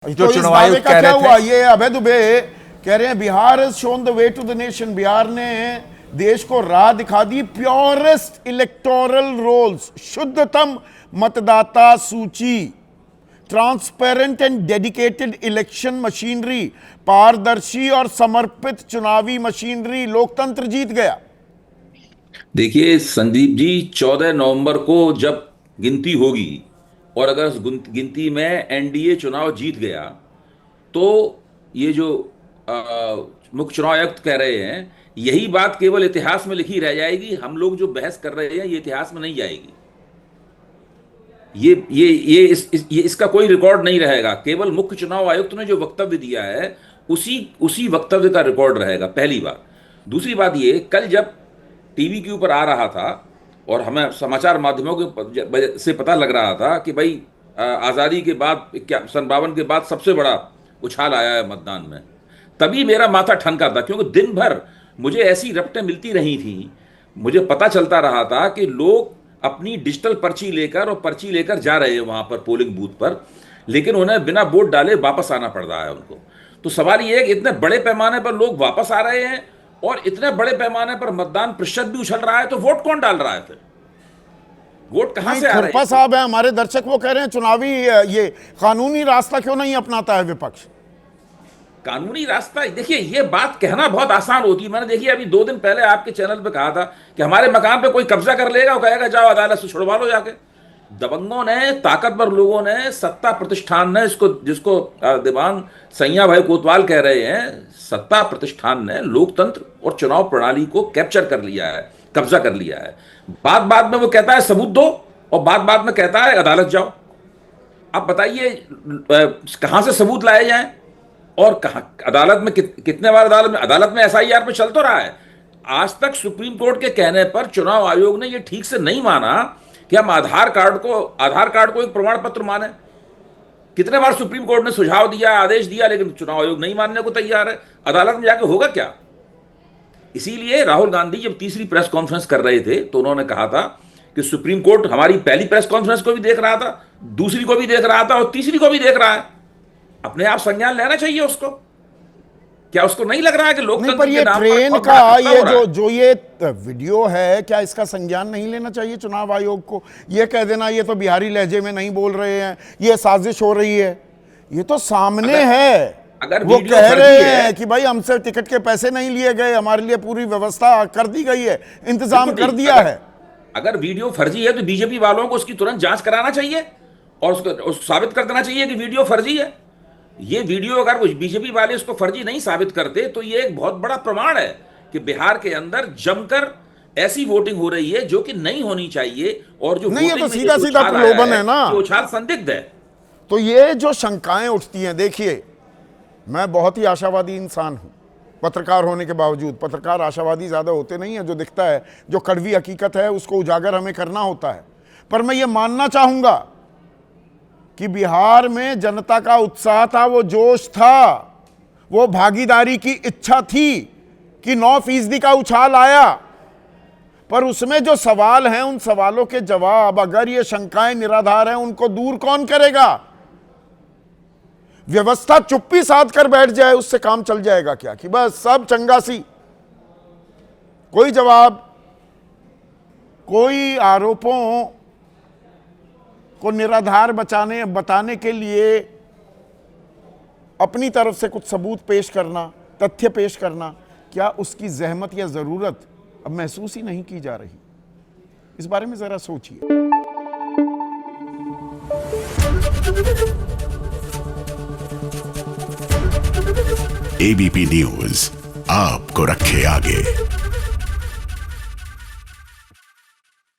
जो तो इस चुनाव दावे आयोग का कह क्या रहे हुआ? थे। ये अभय दुबे कह रहे हैं Bihar has shown the way to the nation. Bihar ने देश को राह दिखा दी। प्योरेस्ट इलेक्टोरल रोल्स, शुद्धतम मतदाता सूची, transparent and dedicated election machinery, पारदर्शी और समर्पित चुनावी मशीनरी, लोकतंत्र जीत गया। देखिए संदीप जी, 14 नवंबर को जब गिनती होगी और अगर उस गिनती में एनडीए चुनाव जीत गया तो ये जो मुख्य चुनाव आयुक्त कह रहे हैं, यही बात केवल इतिहास में लिखी रह जाएगी। हम लोग जो बहस कर रहे हैं ये इतिहास में नहीं जाएगी। ये इसका कोई रिकॉर्ड नहीं रहेगा। केवल मुख्य चुनाव आयुक्त ने जो वक्तव्य दिया है उसी उसी वक्तव्य का रिकॉर्ड रहेगा, पहली बात। दूसरी बात, ये कल जब टीवी के ऊपर आ रहा था और हमें समाचार माध्यमों के से पता लग रहा था कि भाई आज़ादी के बाद 52 के बाद सबसे बड़ा उछाल आया है मतदान में, तभी मेरा माथा ठनका था। क्योंकि दिन भर मुझे ऐसी रपटें मिलती रही थी, मुझे पता चलता रहा था कि लोग अपनी डिजिटल पर्ची लेकर और पर्ची लेकर जा रहे हैं वहां पर पोलिंग बूथ पर, लेकिन उन्हें बिना वोट डाले वापस आना पड़ रहा है उनको। तो सवाल ये है कि इतने बड़े पैमाने पर लोग वापस आ रहे हैं और इतने बड़े पैमाने पर मतदान प्रतिशत भी उछल रहा है, तो वोट कौन डाल रहा है फिर? वोट कहां से आ रहे हैं? साहब है हमारे दर्शक, वो कह रहे हैं चुनावी ये कानूनी रास्ता क्यों नहीं अपनाता है विपक्ष? कानूनी रास्ता, देखिए ये बात कहना बहुत आसान होती है। मैंने देखिए अभी 2 दिन पहले आपके चैनल पे कहा था कि हमारे मकान पे कोई कब्जा कर लेगा और कहेगा जाओ अदालत से छुड़वा लो जाके। दबंगों ने, ताकतवर लोगों ने, सत्ता प्रतिष्ठान ने, जिसको दिवांग सैया भाई कोतवाल कह रहे हैं, सत्ता प्रतिष्ठान ने लोकतंत्र और चुनाव प्रणाली को कैप्चर कर लिया है, कब्जा कर लिया है। बात बात में वो कहता है सबूत दो और बात बात में कहता है अदालत जाओ। अब बताइए कहां से सबूत लाए जाएं और कहां अदालत में कितने बार अदालत में एसआईआर पे चल तो रहा है। आज तक सुप्रीम कोर्ट के कहने पर चुनाव आयोग ने यह ठीक से नहीं माना कि हम आधार कार्ड को एक प्रमाण पत्र माने। कितने बार सुप्रीम कोर्ट ने सुझाव दिया, आदेश दिया, लेकिन चुनाव आयोग नहीं मानने को तैयार है। अदालत में जाके होगा क्या? इसीलिए राहुल गांधी जब तीसरी प्रेस कॉन्फ्रेंस कर रहे थे तो उन्होंने कहा था कि सुप्रीम कोर्ट हमारी पहली प्रेस कॉन्फ्रेंस को भी देख रहा था, दूसरी को भी देख रहा था और तीसरी को भी देख रहा है। अपने आप संज्ञान लेना चाहिए उसको। क्या उसको नहीं लग रहा है कि लोकतंत्र के नाम पर ट्रेन का ये जो ये वीडियो है, क्या इसका संज्ञान नहीं लेना चाहिए चुनाव आयोग को? ये कह देना ये तो बिहारी लहजे में नहीं बोल रहे हैं, ये साजिश हो रही है, ये तो सामने है। अगर वो कह रहे हैं कि भाई हमसे टिकट के पैसे नहीं लिए गए, हमारे लिए पूरी व्यवस्था कर दी गई है, इंतजाम कर दिया है। अगर वीडियो फर्जी है तो बीजेपी वालों को उसकी तुरंत जांच कराना चाहिए और उसको साबित कर देना चाहिए कि वीडियो फर्जी है। ये वीडियो अगर बीजेपी वाले इसको फर्जी नहीं साबित करते तो ये एक बहुत बड़ा प्रमाण है कि बिहार के अंदर जमकर ऐसी वोटिंग हो रही है जो कि नहीं होनी चाहिए और जो नहीं, ये तो सीधा सीधा प्रलोभन है ना, उछाल संदिग्ध है। तो ये जो शंकाएं उठती हैं, देखिए मैं बहुत ही आशावादी इंसान हूं, पत्रकार होने के बावजूद। पत्रकार आशावादी ज्यादा होते नहीं है, जो दिखता है, जो कड़वी हकीकत है उसको उजागर हमें करना होता है। पर मैं ये मानना चाहूंगा कि बिहार में जनता का उत्साह था, वो जोश था, वो भागीदारी की इच्छा थी कि 9% का उछाल आया। पर उसमें जो सवाल हैं, उन सवालों के जवाब, अगर ये शंकाएं निराधार हैं, उनको दूर कौन करेगा? व्यवस्था चुप्पी साध कर बैठ जाए, उससे काम चल जाएगा क्या? कि बस सब चंगासी, कोई जवाब, कोई आरोपों को निराधार बताने के लिए अपनी तरफ से कुछ सबूत पेश करना, तथ्य पेश करना, क्या उसकी जहमत या जरूरत अब महसूस ही नहीं की जा रही? इस बारे में जरा सोचिए। एबीपी न्यूज आपको रखे आगे।